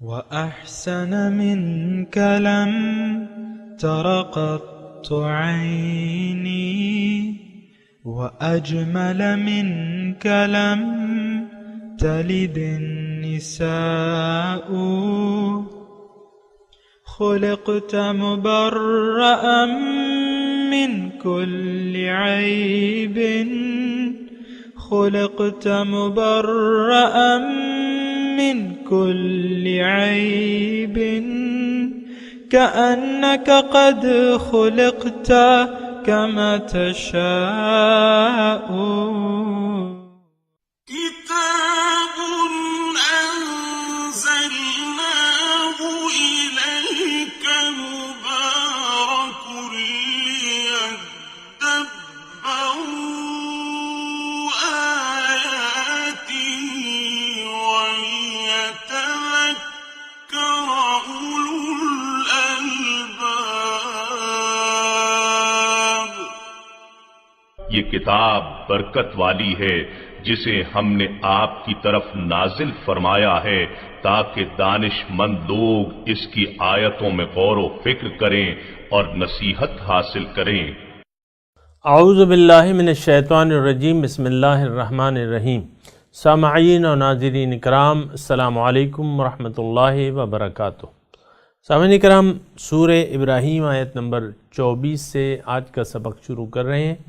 وأحسن منك لم تر قط عيني وأجمل منك لم تلد النساء خلقت مبرأ من كل عيب خلقت مبرأ من كل عيب كأنك قد خلقت كما تشاء كتاب أنزلناه إليك مبارك ليدبروا آياته وليتذكر أولو الألباب۔ یہ کتاب برکت والی ہے جسے ہم نے آپ کی طرف نازل فرمایا ہے تاکہ دانش مند لوگ اس کی آیتوں میں غور و فکر کریں اور نصیحت حاصل کریں۔ اعوذ باللہ من الشیطان الرجیم، بسم اللہ الرحمن الرحیم۔ سامعین و ناظرین کرام، السلام علیکم ورحمۃ اللہ وبرکاتہ۔ سامعین کرام، سورہ ابراہیم آیت نمبر 24 سے آج کا سبق شروع کر رہے ہیں۔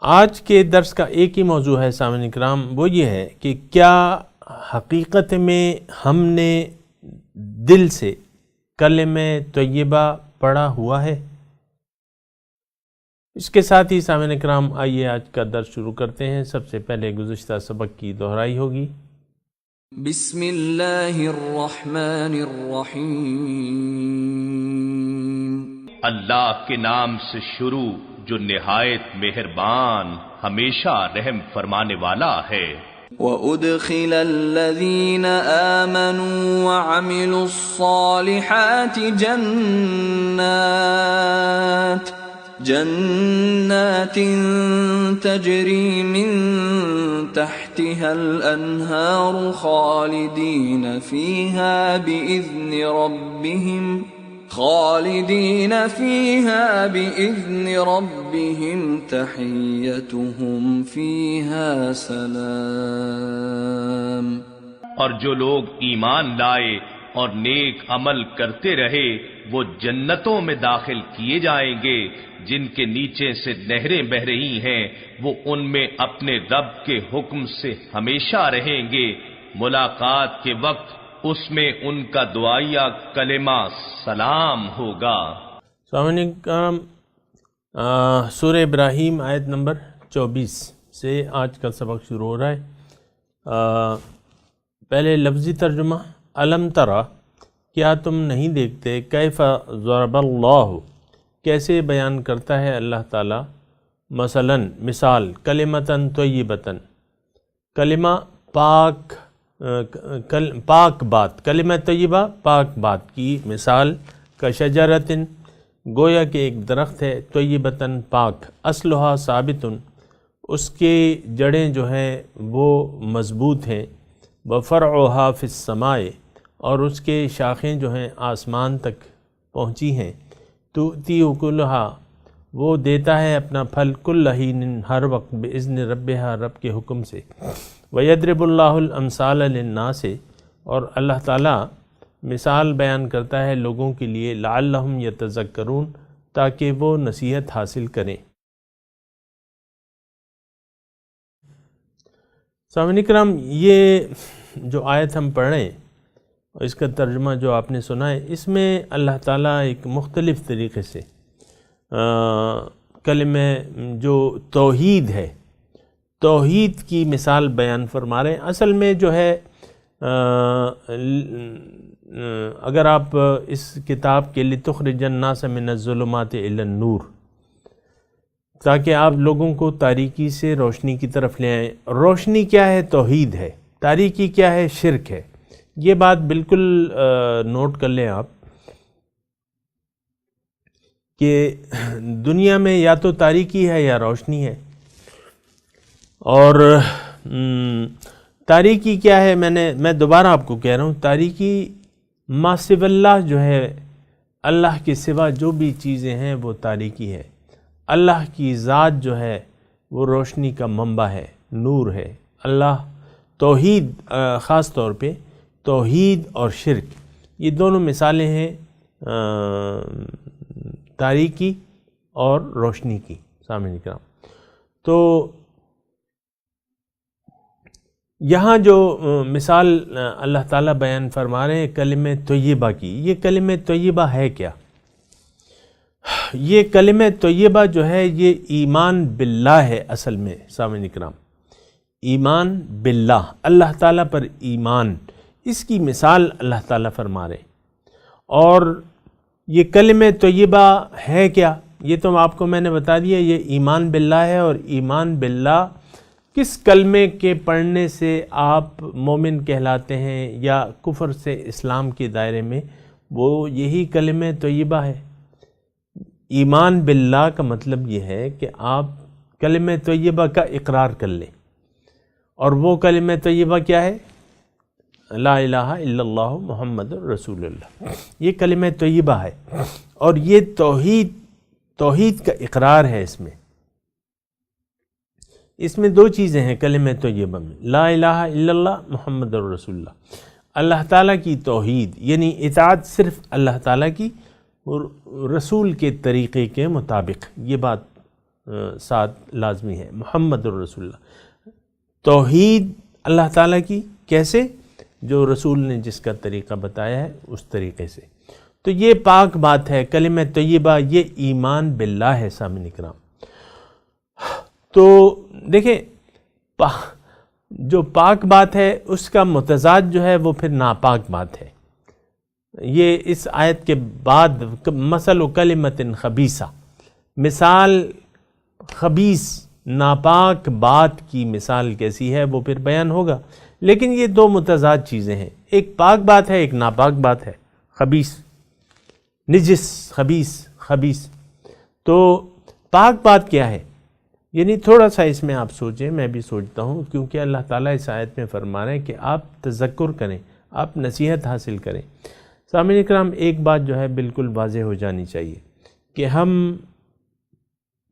آج کے درس کا ایک ہی موضوع ہے سامعین کرام، وہ یہ ہے کہ کیا حقیقت میں ہم نے دل سے کلمہ طیبہ پڑھا ہوا ہے؟ اس کے ساتھ ہی سامعین کرام آئیے آج کا درس شروع کرتے ہیں۔ سب سے پہلے گزشتہ سبق کی دہرائی ہوگی۔ بسم اللہ الرحمن الرحیم۔ اللہ کے نام سے شروع جو نہایت مہربان ہمیشہ رحم فرمانے والا ہے۔ وَأُدْخِلَ الَّذِينَ آمَنُوا وَعَمِلُوا الصَّالِحَاتِ جنات تجری من تحتها الانہار خالدین فیہا بإذن ربهم تحیتهم فیہا سلام۔ اور جو لوگ ایمان لائے اور نیک عمل کرتے رہے وہ جنتوں میں داخل کیے جائیں گے جن کے نیچے سے نہریں بہہ رہی ہیں، وہ ان میں اپنے رب کے حکم سے ہمیشہ رہیں گے۔ ملاقات کے وقت اس میں ان کا دعائیہ کلمہ سلام ہوگا۔ سامعین کرام، سورہ ابراہیم آیت نمبر 24 سے آج کا سبق شروع ہو رہا ہے۔ پہلے لفظی ترجمہ، الم ترى، کیا تم نہیں دیکھتے، کیف ضرب اللہ، کیسے بیان کرتا ہے اللہ تعالی، مثلا مثال، کلمتاً طیبتاً، کلمہ پاک بات، کلمہ طیبہ پاک بات کی مثال، کشجرتن، گویا کہ ایک درخت ہے، طیبتاً پاک، اصلها ثابتن، اس کے جڑیں جو ہیں وہ مضبوط ہیں، وفرعها فی السماء، اور اس کے شاخیں جو ہیں آسمان تک پہنچی ہیں، تؤتی اکلہا، وہ دیتا ہے اپنا پھل، کل حین، ہر وقت، باذن ربہا، رب کے حکم سے، ویضرب اللہ الامثال للناس، اور اللہ تعالیٰ مثال بیان کرتا ہے لوگوں کے لیے، لعلہم یتذکرون، تاکہ وہ نصیحت حاصل کریں۔ سامعین کرام، یہ جو آیت ہم پڑھ رہے ہیں اور اس کا ترجمہ جو آپ نے سنا ہے، اس میں اللہ تعالیٰ ایک مختلف طریقے سے کلمہ جو توحید ہے، توحید کی مثال بیان فرما رہے ہیں۔ اصل میں جو ہے اگر آپ اس کتاب کے لِتُخْرِجَ النَّاسَ مِنَ الظُّلُمَاتِ إِلَى النُّورِ، تاکہ آپ لوگوں کو تاریکی سے روشنی کی طرف لے آئیں۔ روشنی کیا ہے؟ توحید ہے۔ تاریکی کیا ہے؟ شرک ہے۔ یہ بات بالکل نوٹ کر لیں آپ کہ دنیا میں یا تو تاریکی ہے یا روشنی ہے، اور تاریکی کیا ہے؟ میں دوبارہ آپ کو کہہ رہا ہوں، تاریکی ما سوا اللہ جو ہے، اللہ کے سوا جو بھی چیزیں ہیں وہ تاریکی ہے۔ اللہ کی ذات جو ہے وہ روشنی کا منبع ہے، نور ہے۔ اللہ توحید، خاص طور پہ توحید اور شرک، یہ دونوں مثالیں ہیں تاریکی اور روشنی کی، سامعین کرام۔ تو یہاں جو مثال اللہ تعالیٰ بیان فرما رہے ہیں کلمہ طیبہ کی، یہ کلمہ طیبہ ہے کیا؟ یہ کلمہ طیبہ جو ہے یہ ایمان باللہ ہے اصل میں، سامعین کرام۔ ایمان باللہ، اللہ تعالیٰ پر ایمان، اس کی مثال اللہ تعالیٰ فرما رہے ہیں۔ اور یہ کلمہ طیبہ ہے کیا؟ یہ تو آپ کو میں نے بتا دیا، یہ ایمان باللہ ہے۔ اور ایمان باللہ کس کلمے کے پڑھنے سے آپ مومن کہلاتے ہیں یا کفر سے اسلام کے دائرے میں، وہ یہی کلمہ طیبہ ہے۔ ایمان باللہ کا مطلب یہ ہے کہ آپ کلمہ طیبہ کا اقرار کر لیں، اور وہ کلمہ طیبہ کیا ہے؟ لا الہ الا اللہ محمد رسول اللہ، یہ کلمہ طیبہ ہے۔ اور یہ توحید کا اقرار ہے۔ اس میں دو چیزیں ہیں کلمہ طیبہ میں، لا الہ الا اللہ محمد رسول اللہ، اللہ تعالیٰ کی توحید یعنی اطاعت صرف اللہ تعالیٰ کی اور رسول کے طریقے کے مطابق، یہ بات ساتھ لازمی ہے، محمد الرسول اللہ، توحید اللہ تعالیٰ کی کیسے؟ جو رسول نے جس کا طریقہ بتایا ہے اس طریقے سے۔ تو یہ پاک بات ہے کلمہ طیبہ، یہ ایمان باللہ ہے سامعین کرام۔ تو دیکھیں جو پاک بات ہے اس کا متضاد جو ہے وہ پھر ناپاک بات ہے۔ یہ اس آیت کے بعد مثل کلمۃ خبیثہ، مثال خبیث ناپاک بات کی مثال کیسی ہے وہ پھر بیان ہوگا۔ لیکن یہ دو متضاد چیزیں ہیں، ایک پاک بات ہے، ایک ناپاک بات ہے، خبیث، نجس، خبیث۔ تو پاک بات کیا ہے؟ یعنی تھوڑا سا اس میں آپ سوچیں، میں بھی سوچتا ہوں، کیونکہ اللہ تعالیٰ اس آیت میں فرما رہے ہیں کہ آپ تذکر کریں، آپ نصیحت حاصل کریں۔ سامعین اکرام، ایک بات جو ہے بالکل واضح ہو جانی چاہیے کہ ہم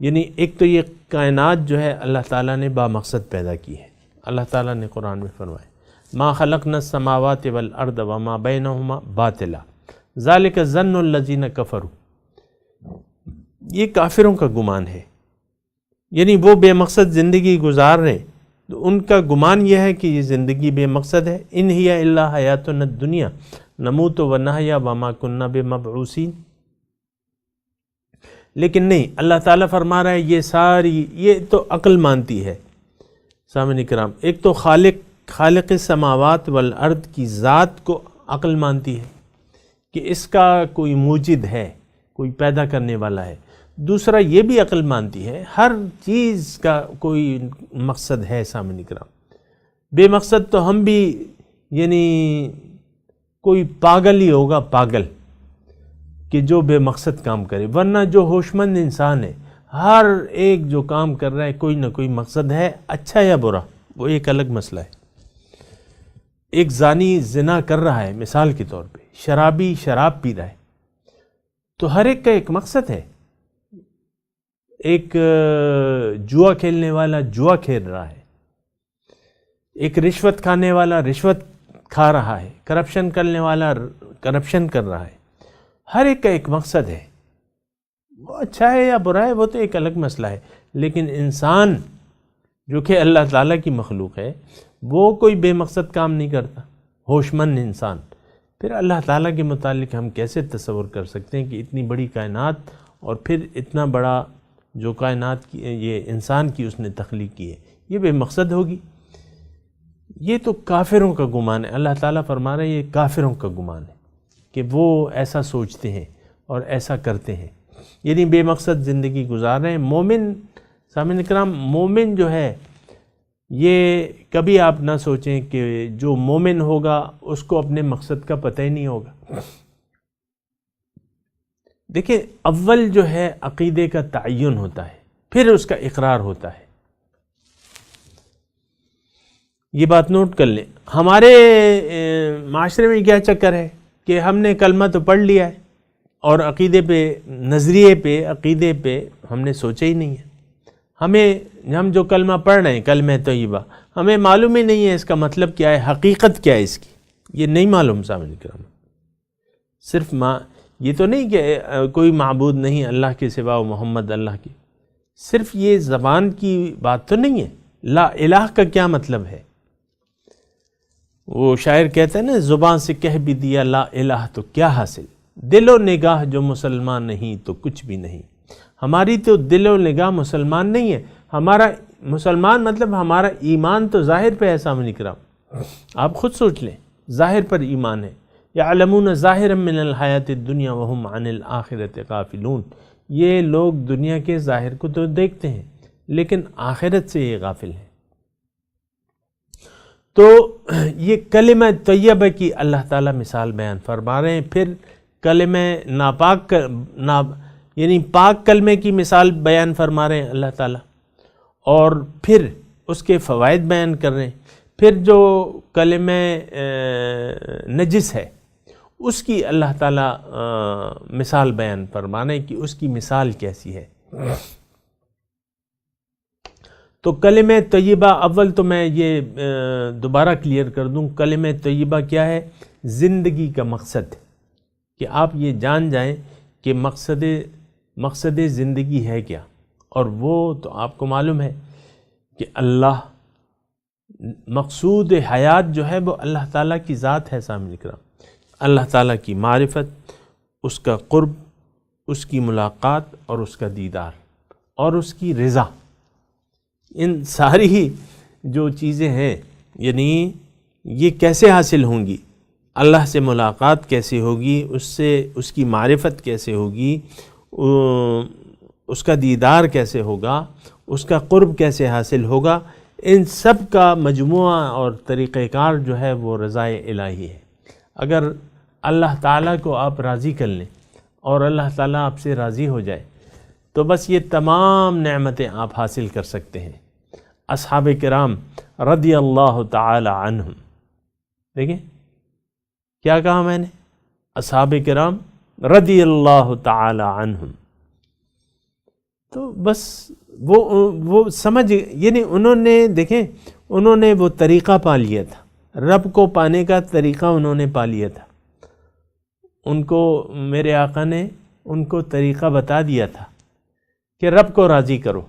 یعنی ایک تو یہ کائنات جو ہے اللہ تعالیٰ نے بامقصد پیدا کی ہے۔ اللہ تعالیٰ نے قرآن میں فرمایا ما خلقنا السماوات والارض وما بینہما باطلا ذالک ظن الذین کفروا، یہ کافروں کا گمان ہے، یعنی وہ بے مقصد زندگی گزار رہے، تو ان کا گمان یہ ہے کہ یہ زندگی بے مقصد ہے۔ ان ہی الا حیاتنا الدنیا نموت ونحیا وما کننا بمبعوثین، لیکن نہیں، اللہ تعالیٰ فرما رہا ہے یہ تو عقل مانتی ہے۔ سامعین کرام، ایک تو خالق السماوات والارض کی ذات کو عقل مانتی ہے کہ اس کا کوئی موجد ہے، کوئی پیدا کرنے والا ہے۔ دوسرا یہ بھی عقل مانتی ہے ہر چیز کا کوئی مقصد ہے۔ سامعین کرام، بے مقصد تو ہم بھی یعنی کوئی پاگل ہی ہوگا، پاگل کہ جو بے مقصد کام کرے، ورنہ جو ہوش مند انسان ہے ہر ایک جو کام کر رہا ہے کوئی نہ کوئی مقصد ہے، اچھا یا برا وہ ایک الگ مسئلہ ہے۔ ایک زانی زنا کر رہا ہے مثال کے طور پہ، شرابی شراب پی رہا ہے، تو ہر ایک کا ایک مقصد ہے۔ ایک جوا کھیلنے والا جوا کھیل رہا ہے، ایک رشوت کھانے والا رشوت کھا رہا ہے، کرپشن کرنے والا کرپشن کر رہا ہے، ہر ایک کا ایک مقصد ہے۔ وہ اچھا ہے یا برا ہے وہ تو ایک الگ مسئلہ ہے، لیکن انسان جو کہ اللہ تعالیٰ کی مخلوق ہے وہ کوئی بے مقصد کام نہیں کرتا، ہوش مند انسان۔ پھر اللہ تعالیٰ کے متعلق ہم کیسے تصور کر سکتے ہیں کہ اتنی بڑی کائنات اور پھر اتنا بڑا جو کائنات کی یہ انسان کی اس نے تخلیق کی ہے یہ بے مقصد ہوگی؟ یہ تو کافروں کا گمان ہے۔ اللہ تعالیٰ فرما رہے ہیں یہ کافروں کا گمان ہے کہ وہ ایسا سوچتے ہیں اور ایسا کرتے ہیں، یعنی بے مقصد زندگی گزار رہے ہیں۔ مومن، سامعین کرام، مومن جو ہے یہ کبھی آپ نہ سوچیں کہ جو مومن ہوگا اس کو اپنے مقصد کا پتہ ہی نہیں ہوگا۔ دیکھیں، اول جو ہے عقیدے کا تعین ہوتا ہے، پھر اس کا اقرار ہوتا ہے۔ یہ بات نوٹ کر لیں. ہمارے معاشرے میں کیا چکر ہے کہ ہم نے کلمہ تو پڑھ لیا ہے اور عقیدے پہ، نظریے پہ، عقیدے پہ ہم نے سوچا ہی نہیں ہے. ہم جو کلمہ پڑھ رہے ہیں، کلمہ طیبہ، ہمیں معلوم ہی نہیں ہے اس کا مطلب کیا ہے، حقیقت کیا ہے اس کی، یہ نہیں معلوم. سامنے کرام صرف یہ تو نہیں کہ کوئی معبود نہیں اللہ کے سوا و محمد اللہ کی، صرف یہ زبان کی بات تو نہیں ہے. لا الہ کا کیا مطلب ہے؟ وہ شاعر کہتا ہے نا، زبان سے کہہ بھی دیا لا الہ تو کیا حاصل، دل و نگاہ جو مسلمان نہیں تو کچھ بھی نہیں. ہماری تو دل و نگاہ مسلمان نہیں ہے. ہمارا مسلمان مطلب ہمارا ایمان تو ظاہر پہ ہے. سامنے کرام آپ خود سوچ لیں، ظاہر پر ایمان ہے. یعلمون ظاہرا من الحیات الدنیا وہم عن الآخرۃ غافلون. یہ لوگ دنیا کے ظاہر کو تو دیکھتے ہیں لیکن آخرت سے یہ غافل ہیں. تو یہ کلمہ طیبہ کی اللہ تعالیٰ مثال بیان فرما رہے ہیں. پھر کلمہ ناپاک یعنی پاک کلمے کی مثال بیان فرما رہے ہیں اللہ تعالیٰ، اور پھر اس کے فوائد بیان کر رہے ہیں. پھر جو کلمہ نجس ہے اس کی اللہ تعالیٰ مثال بیان فرما رہے ہیں کہ اس کی مثال کیسی ہے. تو کلمہ طیبہ، اول تو میں یہ دوبارہ کلیئر کر دوں، کلمہ طیبہ کیا ہے؟ زندگی کا مقصد، کہ آپ یہ جان جائیں کہ مقصد زندگی ہے کیا. اور وہ تو آپ کو معلوم ہے کہ اللہ، مقصود حیات جو ہے وہ اللہ تعالیٰ کی ذات ہے. سامنے کرام اللہ تعالیٰ کی معرفت، اس کا قرب، اس کی ملاقات اور اس کا دیدار اور اس کی رضا، ان ساری جو چیزیں ہیں یعنی یہ کیسے حاصل ہوں گی؟ اللہ سے ملاقات کیسے ہوگی، اس کی معرفت کیسے ہوگی، اس کا دیدار کیسے ہوگا، اس کا قرب کیسے حاصل ہوگا، ان سب کا مجموعہ اور طریقہ کار جو ہے وہ رضا الہی ہے. اگر اللہ تعالیٰ کو آپ راضی کر لیں اور اللہ تعالیٰ آپ سے راضی ہو جائے تو بس یہ تمام نعمتیں آپ حاصل کر سکتے ہیں. اصحاب کرام رضی اللہ تعالی عنہم، دیکھیں کیا کہا میں نے، اصحاب کرام رضی اللہ تعالی عنہم. تو بس وہ سمجھ، یعنی انہوں نے، دیکھیں انہوں نے وہ طریقہ پا لیا تھا، رب کو پانے کا طریقہ انہوں نے پا لیا تھا. ان کو میرے آقا نے ان کو طریقہ بتا دیا تھا کہ رب کو راضی کرو.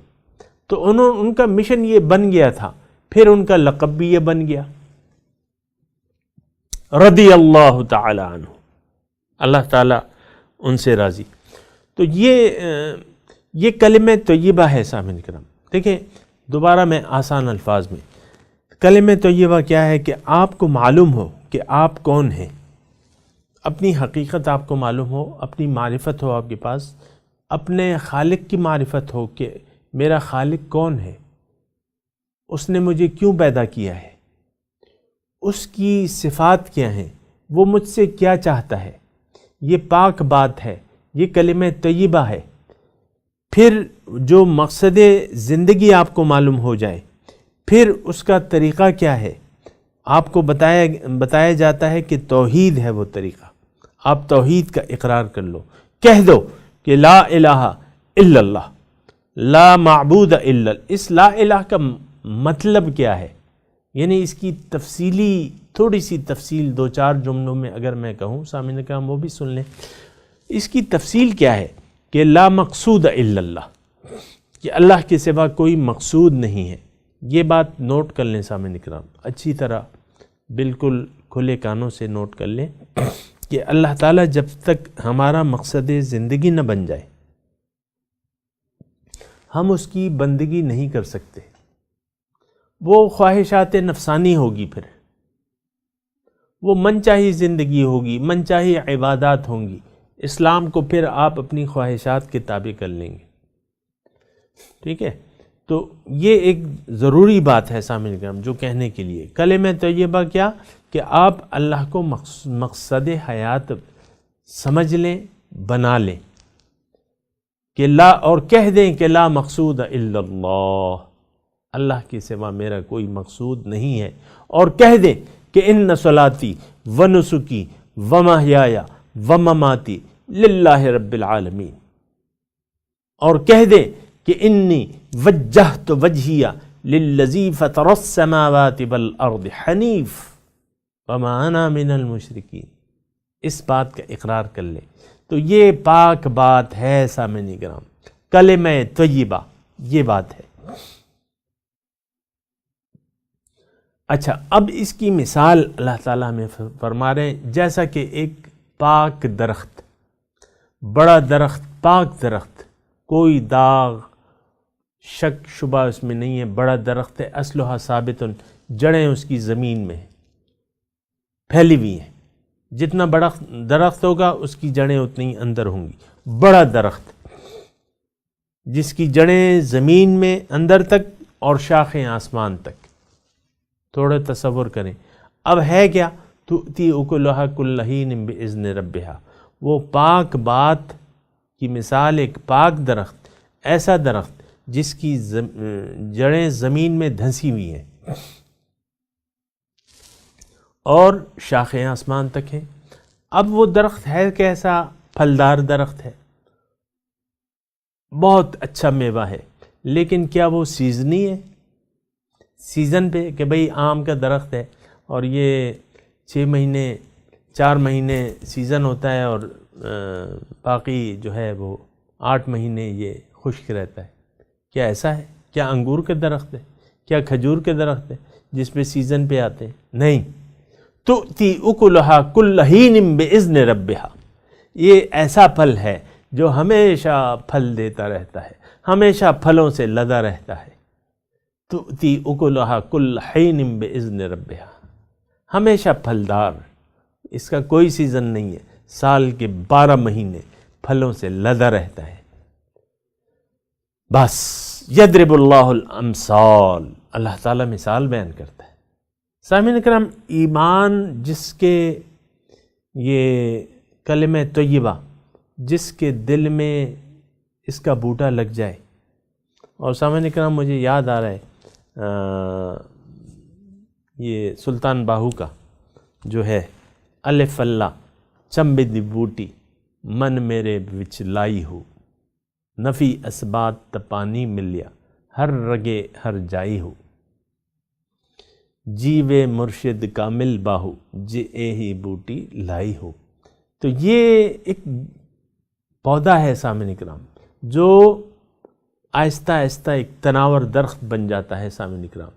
تو ان کا مشن یہ بن گیا تھا، پھر ان کا لقب بھی یہ بن گیا رضی اللہ تعالی عنہ، اللہ تعالیٰ ان سے راضی. تو یہ کلمہ طیبہ ہے. سامعین کرام دیکھیں دوبارہ میں آسان الفاظ میں، کلمہ طیبہ کیا ہے کہ آپ کو معلوم ہو کہ آپ کون ہیں، اپنی حقیقت آپ کو معلوم ہو، اپنی معرفت ہو آپ کے پاس، اپنے خالق کی معرفت ہو کہ میرا خالق کون ہے، اس نے مجھے کیوں پیدا کیا ہے، اس کی صفات کیا ہیں، وہ مجھ سے کیا چاہتا ہے. یہ پاک بات ہے، یہ کلمہ طیبہ ہے. پھر جو مقصد زندگی آپ کو معلوم ہو جائے، پھر اس کا طریقہ کیا ہے آپ کو بتایا جاتا ہے کہ توحید ہے وہ طریقہ. آپ توحید کا اقرار کر لو، کہہ دو کہ لا الہ الا اللہ، لا معبود الا اللہ. اس لا الہ کا مطلب کیا ہے، یعنی اس کی تفصیلی تھوڑی سی تفصیل 2-4 جملوں میں اگر میں کہوں، سامعین کرام وہ بھی سن لیں. اس کی تفصیل کیا ہے کہ لا مقصود الا اللہ، کہ اللہ کے سوا کوئی مقصود نہیں ہے. یہ بات نوٹ کر لیں سامعین کرام، اچھی طرح بالکل کھلے کانوں سے نوٹ کر لیں کہ اللہ تعالیٰ جب تک ہمارا مقصد زندگی نہ بن جائے ہم اس کی بندگی نہیں کر سکتے. وہ خواہشات نفسانی ہوگی، پھر وہ من چاہی زندگی ہوگی، من چاہی عبادات ہوں گی. اسلام کو پھر آپ اپنی خواہشات کے تابع کر لیں گے. ٹھیک ہے، تو یہ ایک ضروری بات ہے سامعین کرام جو کہنے کے لیے. کلمہ طیبہ کیا کہ آپ اللہ کو مقصد حیات سمجھ لیں، بنا لیں کہ لا، اور کہہ دیں کہ لا مقصود الا اللہ، اللہ کے سوا میرا کوئی مقصود نہیں ہے، اور کہہ دیں کہ ان صلاتی و نسکی و محیای و مماتی للہ رب العالمین، اور کہہ دیں کہ انی وجہت وجہی للذی فطر السماوات والارض حنیف وما انا من المشرکین، اس بات کا اقرار کر لیں تو یہ پاک بات ہے سامعین کرام، کلمہ طیبہ یہ بات ہے۔ اچھا، اب اس کی مثال اللہ تعالیٰ ہمیں فرما رہے ہیں، جیسا کہ ایک پاک درخت، بڑا درخت، پاک درخت، کوئی داغ شک شبہ اس میں نہیں ہے، بڑا درخت ہے، اصلھا ثابت، جڑیں اس کی زمین میں پھیلی ہوئی ہیں، جتنا بڑا درخت ہوگا اس کی جڑیں اتنی اندر ہوں گی، بڑا درخت جس کی جڑیں زمین میں اندر تک اور شاخیں آسمان تک، تھوڑا تصور کریں۔ اب ہے کیا؟ تؤتی اکلھا کل حین باذن ربھا، وہ پاک بات کی مثال ایک پاک درخت، ایسا درخت جس کی جڑیں زمین میں دھنسی ہوئی ہیں اور شاخیں آسمان تک ہیں۔ اب وہ درخت ہے کیسا؟ پھلدار درخت ہے، بہت اچھا میوہ ہے، لیکن کیا وہ سیزنی ہے؟ سیزن پہ کہ بھئی آم کا درخت ہے اور یہ 6 مہینے 4 مہینے سیزن ہوتا ہے اور باقی جو ہے وہ 8 مہینے یہ خشک رہتا ہے، کیا ایسا ہے؟ کیا انگور کے درخت ہے؟ کیا کھجور کے درخت ہے جس پہ سیزن پہ آتے ہیں؟ نہیں۔ تؤتی اکلھا کل حین باذن ربھا، یہ ایسا پھل ہے جو ہمیشہ پھل دیتا رہتا ہے، ہمیشہ پھلوں سے لدا رہتا ہے۔ تؤتی اکلھا کل حین باذن ربھا، ہمیشہ پھلدار، اس کا کوئی سیزن نہیں ہے، سال کے 12 مہینے پھلوں سے لدا رہتا ہے۔ بس یضرب اللہ الامثال، اللہ تعالیٰ مثال بیان کرتا ہے۔ سامعین کرام، ایمان جس کے یہ کلمہ طیبہ جس کے دل میں اس کا بوٹا لگ جائے، اور سامعین کرام مجھے یاد آ رہا ہے یہ سلطان باہو کا جو ہے الف اللہ چمبی دی بوٹی من میرے وچ لائی ہو، نفی اسبات تپانی ملیا ہر رگے ہر جائی ہو، جیوے مرشد کامل باہو جے ہی بوٹی لائی ہو۔ تو یہ ایک پودا ہے سامعین کرام جو آہستہ آہستہ ایک تناور درخت بن جاتا ہے۔ سامعین کرام،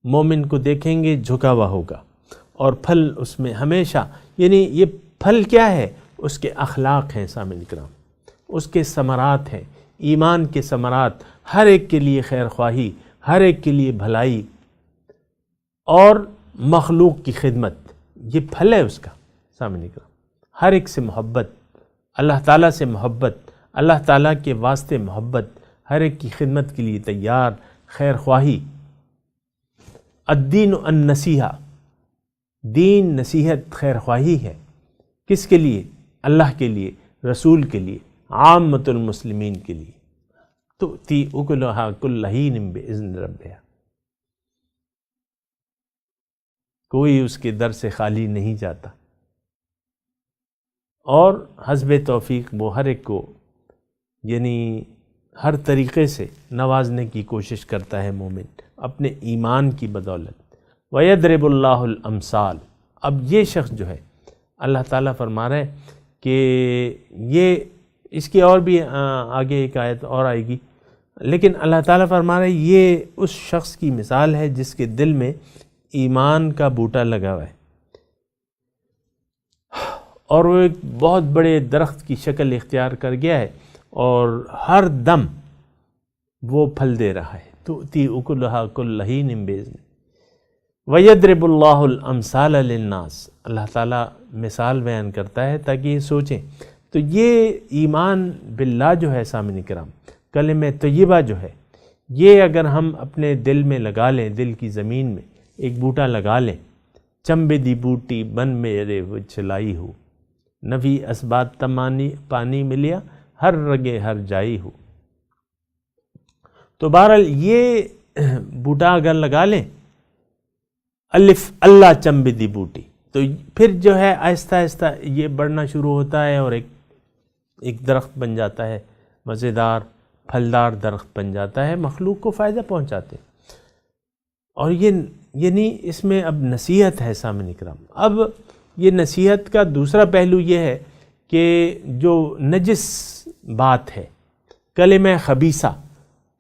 مومن کو دیکھیں گے جھکا ہوا ہوگا اور پھل اس میں ہمیشہ، یعنی یہ پھل کیا ہے؟ اس کے اخلاق ہیں سامعین کرام، اس کے ثمرات ہیں، ایمان کے ثمرات، ہر ایک کے لیے خیر خواہی، ہر ایک کے لیے بھلائی اور مخلوق کی خدمت، یہ پھل ہے اس کا۔ سامعین کرام، ہر ایک سے محبت، اللہ تعالیٰ سے محبت، اللہ تعالیٰ کے واسطے محبت، ہر ایک کی خدمت کے لیے تیار، خیر خواہی۔ الدین النصیحہ، دین نصیحت خیر خواہی ہے، کس کے لیے؟ اللہ کے لیے، رسول کے لیے، عامۃ المسلمین کے لیے۔ تؤتی اکلھا کل حین باذن ربھا، کوئی اس کے در سے خالی نہیں جاتا، اور حسب توفیق وہ ہر ایک کو یعنی ہر طریقے سے نوازنے کی کوشش کرتا ہے مومن اپنے ایمان کی بدولت۔ وَيَضْرِبُ اللَّهُ الْأَمْثَالَ، اب یہ شخص جو ہے اللہ تعالیٰ فرما رہے ہیں کہ یہ اس کی اور بھی آگے ایک آیت اور آئے گی، لیکن اللہ تعالیٰ فرما رہے ہیں یہ اس شخص کی مثال ہے جس کے دل میں ایمان کا بوٹا لگا ہوا ہے اور وہ ایک بہت بڑے درخت کی شکل اختیار کر گیا ہے اور ہر دم وہ پھل دے رہا ہے۔ تؤتی اکلھا کل حین باذن وَيَضْرِبُ اللَّهُ الْأَمْثَالَ لِلنَّاسِ، اللہ تعالیٰ مثال بیان کرتا ہے تاکہ یہ سوچیں۔ تو یہ ایمان باللہ جو ہے سامعین کرام، کلمہ طیبہ جو ہے، یہ اگر ہم اپنے دل میں لگا لیں، دل کی زمین میں ایک بوٹا لگا لیں، چمبے دی بوٹی بن میرے وچ لائی ہو، نفی اسبات تمانی پانی ملیا ہر رگے ہر جائی ہو۔ تو بہرحال یہ بوٹا اگر لگا لیں، الف اللہ چمبدی بوٹی، تو پھر جو ہے آہستہ آہستہ یہ بڑھنا شروع ہوتا ہے اور ایک درخت بن جاتا ہے، مزیدار پھلدار درخت بن جاتا ہے، مخلوق کو فائدہ پہنچاتے۔ اور یعنی اس میں اب نصیحت ہے سامعین کرام۔ اب یہ نصیحت کا دوسرا پہلو یہ ہے کہ جو نجس بات ہے، کلمہ خبیثہ،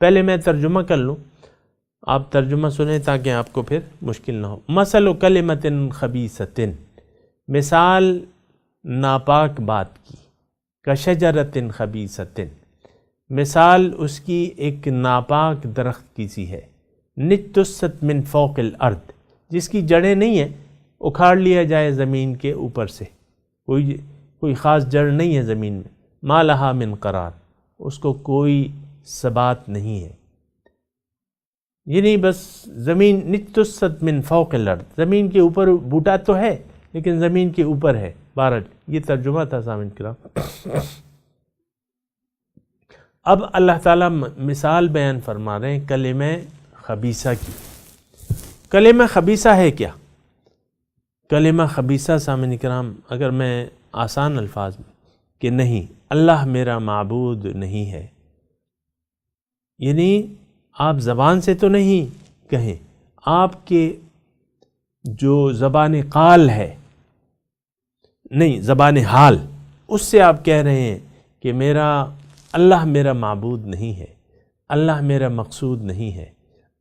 پہلے میں ترجمہ کر لوں، آپ ترجمہ سنیں تاکہ آپ کو پھر مشکل نہ ہو۔ مثل کلمۃ خبیثۃ، مثال ناپاک بات کی، کشجرۃ خبیثۃ، مثال اس کی ایک ناپاک درخت کی سی ہے، نجتثت من فوق الارض، جس کی جڑیں نہیں ہیں، اکھاڑ لیا جائے زمین کے اوپر سے، کوئی خاص جڑ نہیں ہے زمین میں، ما لہا من قرار، اس کو کوئی ثبات نہیں ہے، یعنی بس زمین، نجتثت من فوق الارض، زمین کے اوپر بوٹا تو ہے لیکن زمین کے اوپر ہے۔ بہرحال یہ ترجمہ تھا سامعین کرام۔ اب اللہ تعالیٰ مثال بیان فرما رہے ہیں کلمہ خبیثہ کی۔ کلمہ خبیثہ ہے کیا؟ کلمہ خبیثہ سامعین کرام، اگر میں آسان الفاظ میں کہ نہیں، اللہ میرا معبود نہیں ہے، یعنی آپ زبان سے تو نہیں کہیں، آپ کے جو زبان قال ہے، نہیں زبان حال، اس سے آپ کہہ رہے ہیں کہ اللہ میرا معبود نہیں ہے، اللہ میرا مقصود نہیں ہے،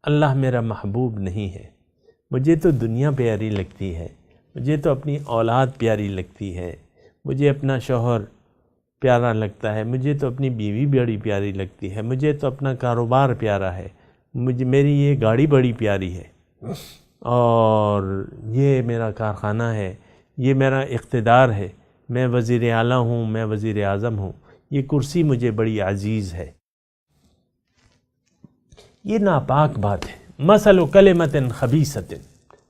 اللہ میرا محبوب نہیں ہے، مجھے تو دنیا پیاری لگتی ہے، مجھے تو اپنی اولاد پیاری لگتی ہے، مجھے اپنا شوہر پیارا لگتا ہے، مجھے تو اپنی بیوی بڑی پیاری لگتی ہے، مجھے تو اپنا کاروبار پیارا ہے، میری یہ گاڑی بڑی پیاری ہے، اور یہ میرا کارخانہ ہے، یہ میرا اقتدار ہے، میں وزیر اعلیٰ ہوں، میں وزیر اعظم ہوں، یہ کرسی مجھے بڑی عزیز ہے۔ یہ ناپاک بات ہے۔ مثل کلمۃ خبیثۃ،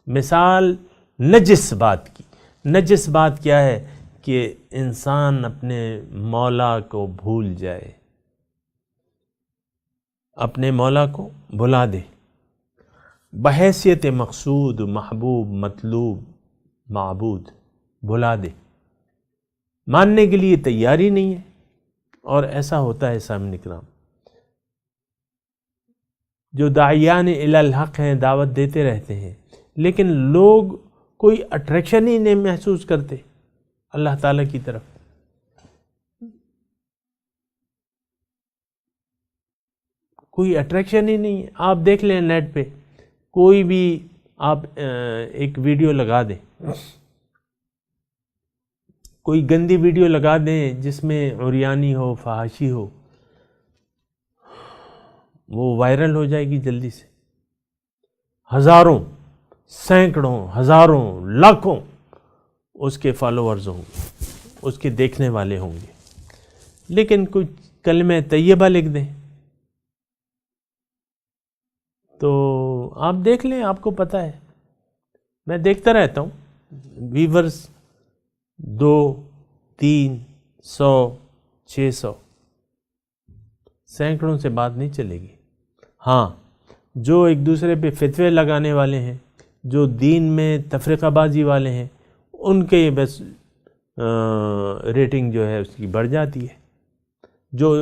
مثال نجس بات کی۔ نجس بات کیا ہے؟ کہ انسان اپنے مولا کو بھول جائے، اپنے مولا کو بھلا دے، بحیثیت مقصود، محبوب، مطلوب، معبود بھلا دے، ماننے کے لیے تیاری نہیں ہے۔ اور ایسا ہوتا ہے سامعین کرام، جو داعیان الی الحق ہیں، دعوت دیتے رہتے ہیں، لیکن لوگ کوئی اٹریکشن ہی نہیں محسوس کرتے اللہ تعالیٰ کی طرف۔ کوئی اٹریکشن ہی نہیں ہے۔ آپ دیکھ لیں نیٹ پہ کوئی بھی آپ ایک ویڈیو لگا دیں، کوئی گندی ویڈیو لگا دیں جس میں عریانی ہو، فحاشی ہو، وہ وائرل ہو جائے گی جلدی سے، ہزاروں، سینکڑوں، ہزاروں، لاکھوں اس کے فالوورز ہوں گے، اس کے دیکھنے والے ہوں گے۔ لیکن کچھ کلمہ طیبہ لکھ دیں تو آپ دیکھ لیں، آپ کو پتہ ہے، میں دیکھتا رہتا ہوں، ویورز 200، 300، 600، سینکڑوں سے بات نہیں چلے گی۔ ہاں، جو ایک دوسرے پہ فتوے لگانے والے ہیں، جو دین میں تفرقہ بازی والے ہیں، ان کے بس ریٹنگ جو ہے اس کی بڑھ جاتی ہے۔ جو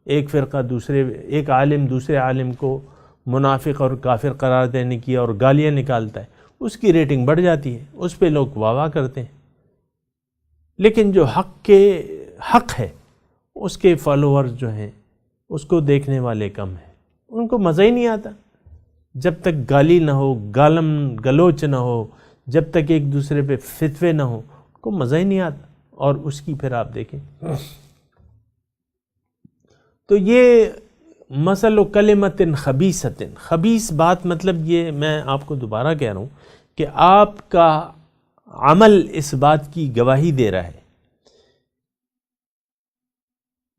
ایک فرقہ ایک عالم دوسرے عالم کو منافق اور کافر قرار دینے کی اور گالیاں نکالتا ہے، اس کی ریٹنگ بڑھ جاتی ہے، اس پہ لوگ واہ واہ کرتے ہیں۔ لیکن جو حق ہے، اس کے فالوورز جو ہیں، اس کو دیکھنے والے کم ہیں، ان کو مزہ ہی نہیں آتا۔ جب تک گالی نہ ہو، گالم گلوچ نہ ہو، جب تک ایک دوسرے پہ فتوے نہ ہو، ان کو مزہ ہی نہیں آتا۔ اور اس کی پھر آپ دیکھیں تو یہ مثل کلمۃ خبیثۃ، خبیث بات مطلب یہ، میں آپ کو دوبارہ کہہ رہا ہوں کہ آپ کا عمل اس بات کی گواہی دے رہا ہے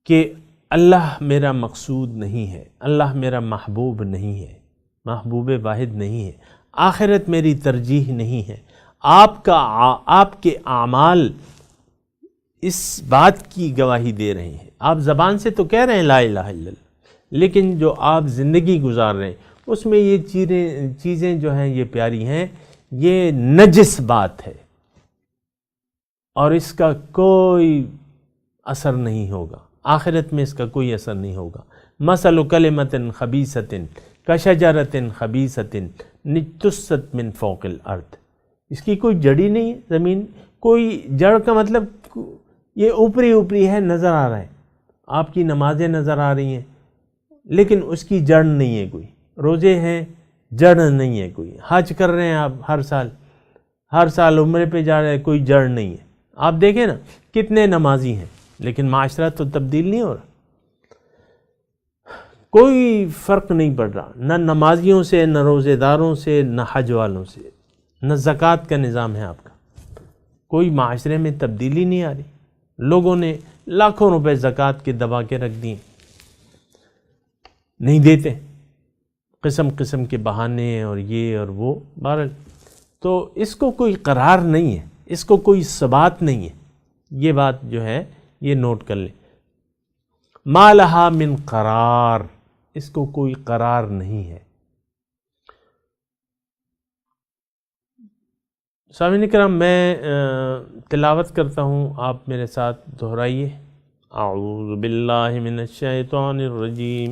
کہ اللہ میرا مقصود نہیں ہے، اللہ میرا محبوب نہیں ہے، محبوب واحد نہیں ہے، آخرت میری ترجیح نہیں ہے۔ آپ کے اعمال اس بات کی گواہی دے رہے ہیں۔ آپ زبان سے تو کہہ رہے ہیں لا الہ الا اللہ، لیکن جو آپ زندگی گزار رہے ہیں اس میں یہ چیزیں جو ہیں یہ پیاری ہیں، یہ نجس بات ہے اور اس کا کوئی اثر نہیں ہوگا، آخرت میں اس کا کوئی اثر نہیں ہوگا۔ مثل کلمۃ خبیثۃ کشجرۃ خبیثۃ اجتثت من فوق الارض، اس کی کوئی جڑی نہیں ہے، زمین کوئی جڑ کا مطلب یہ اوپری ہے، نظر آ رہا ہے، آپ کی نمازیں نظر آ رہی ہیں لیکن اس کی جڑ نہیں ہے، کوئی روزے ہیں جڑ نہیں ہے، کوئی حج کر رہے ہیں آپ ہر سال عمرے پہ جا رہے ہیں، کوئی جڑ نہیں ہے۔ آپ دیکھیں نا کتنے نمازی ہیں لیکن معاشرہ تو تبدیل نہیں ہو رہا، کوئی فرق نہیں پڑ رہا، نہ نمازیوں سے، نہ روزے داروں سے، نہ حج والوں سے، نہ زکوٰۃ کا نظام ہے آپ کا، کوئی معاشرے میں تبدیلی نہیں آ رہی۔ لوگوں نے لاکھوں روپے زکوٰۃ کے دبا کے رکھ دیے، نہیں دیتے، قسم قسم کے بہانے اور یہ اور وہ، بہرحال تو اس کو کوئی قرار نہیں ہے، اس کو کوئی ثبات نہیں ہے، یہ بات جو ہے یہ نوٹ کر لیں۔ ما لہا من قرار، اس کو کوئی قرار نہیں ہے۔ سامعین کرام، میں تلاوت کرتا ہوں، آپ میرے ساتھ دہرائیے۔ اعوذ باللہ من الشیطان الرجیم،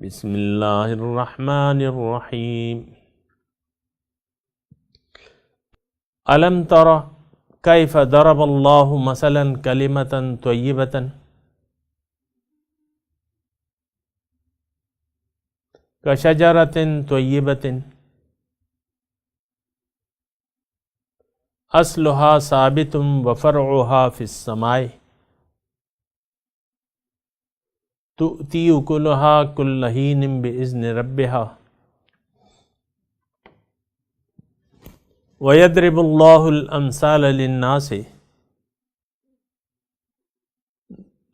بسم اللہ الرحمن الرحیم۔ الم تر کیف ضرب اللہ مثلا کلمۃ طیبۃ کشجرۃ طیبۃ اصلها ثابت وفرعها فی السماء تؤتی اکلها کل حین بإذن ربها وَيَضْرِبُ اللَّهُ الْأَمْثَالَ لِلنَّاسِ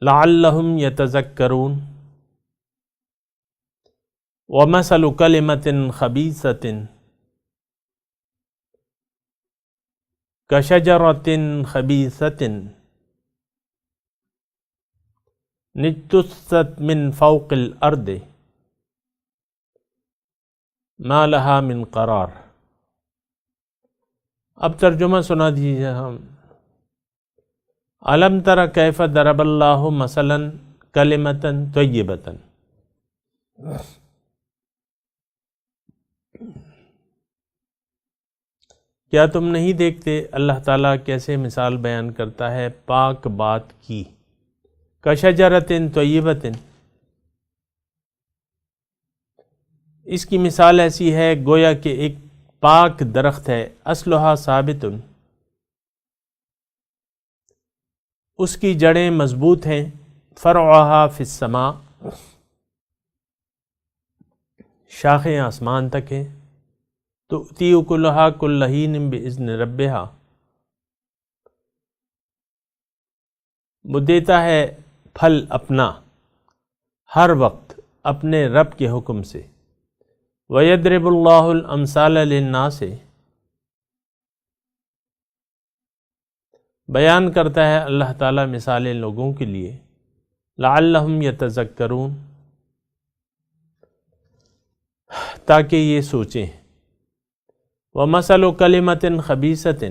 لَعَلَّهُمْ يَتَذَكَّرُونَ وَمَثَلُ كَلِمَةٍ خَبِيثَةٍ كَشَجَرَةٍ خَبِيثَةٍ اجْتُثَّتْ مِنْ فَوْقِ الْأَرْضِ مَا لَهَا مِنْ قَرَارٍ۔ اب ترجمہ سنا دیجیے ہم۔ الم تر کیف ضرب اللہ مثلا کلمۃ طیبۃ، کیا تم نہیں دیکھتے اللہ تعالیٰ کیسے مثال بیان کرتا ہے پاک بات کی؟ کشجرۃ طیبۃ، اس کی مثال ایسی ہے گویا کہ ایک پاک درخت ہے، اصلها ثابت، اس کی جڑیں مضبوط ہیں، فرعها فی السماء، شاخیں آسمان تک ہیں، تؤتی اکلها کل حین بإذن ربها، وہ دیتا ہے پھل اپنا ہر وقت اپنے رب کے حکم سے۔ وَيَضْرِبُ اللَّهُ الْأَمْثَالَ لِلنَّاسِ، بیان کرتا ہے اللہ تعالیٰ مثالیں لوگوں کے لیے، لَعَلَّهُمْ يَتَذَكَّرُونَ، تاکہ یہ سوچیں۔ وَمَثَلُ كَلِمَةٍ خَبِيثَةٍ،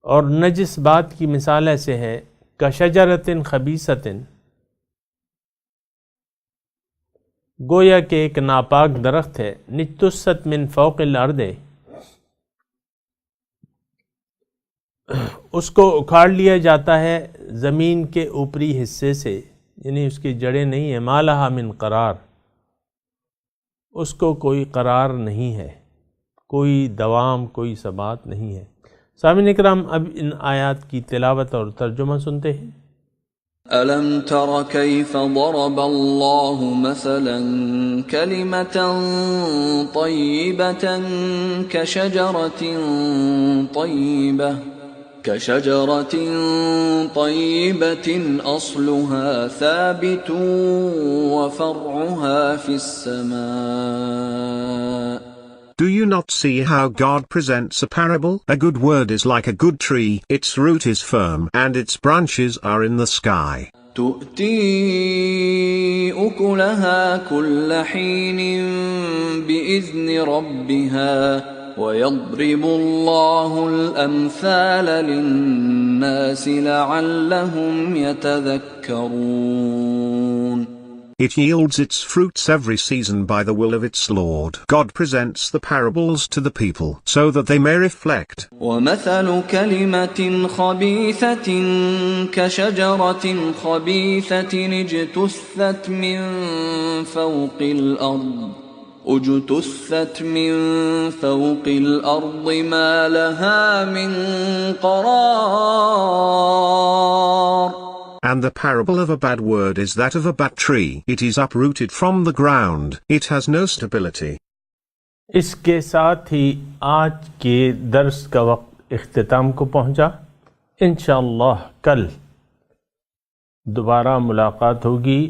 اور نجس بات کی مثال ایسے ہے، كَشَجَرَةٍ خَبِيثَةٍ، گویا کہ ایک ناپاک درخت ہے، اجتثت من فوق الارض، اس کو اکھاڑ لیا جاتا ہے زمین کے اوپری حصے سے، یعنی اس کی جڑیں نہیں ہیں، ما لہا من قرار، اس کو کوئی قرار نہیں ہے، کوئی دوام، کوئی ثبات نہیں ہے۔ سامعین اکرام، اب ان آیات کی تلاوت اور ترجمہ سنتے ہیں۔ أَلَمْ تَرَ كَيْفَ ضَرَبَ اللَّهُ مَثَلًا كَلِمَةً طَيِّبَةً كَشَجَرَةٍ طَيِّبَةٍ أَصْلُهَا ثَابِتٌ وَفَرْعُهَا فِي السَّمَاءِ Do you not see how God presents a parable? A good word is like a good tree, its root is firm and its branches are in the sky. تؤتي أكلها كل حين بإذن ربها ويضرب الله الأمثال للناس لعلهم يتذكرون. It yields its fruits every season by the will of its Lord. God presents the parables to the people so that they may reflect. ومثل كلمة خبيثة كشجرة خبيثة اجتثت من فوق الأرض ما لها من قرار. And the parable of a bad word is that of a bad tree. It is uprooted from the ground. It has no stability. اس کے ساتھ ہی آج کے درس کا وقت اختتام کو پہنچا. انشاءاللہ کل دوبارہ ملاقات ہوگی.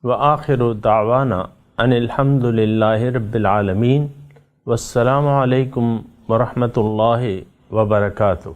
وآخر دعوانا ان الحمد للہ رب العالمین. والسلام علیکم ورحمۃ اللہ وبرکاتہ.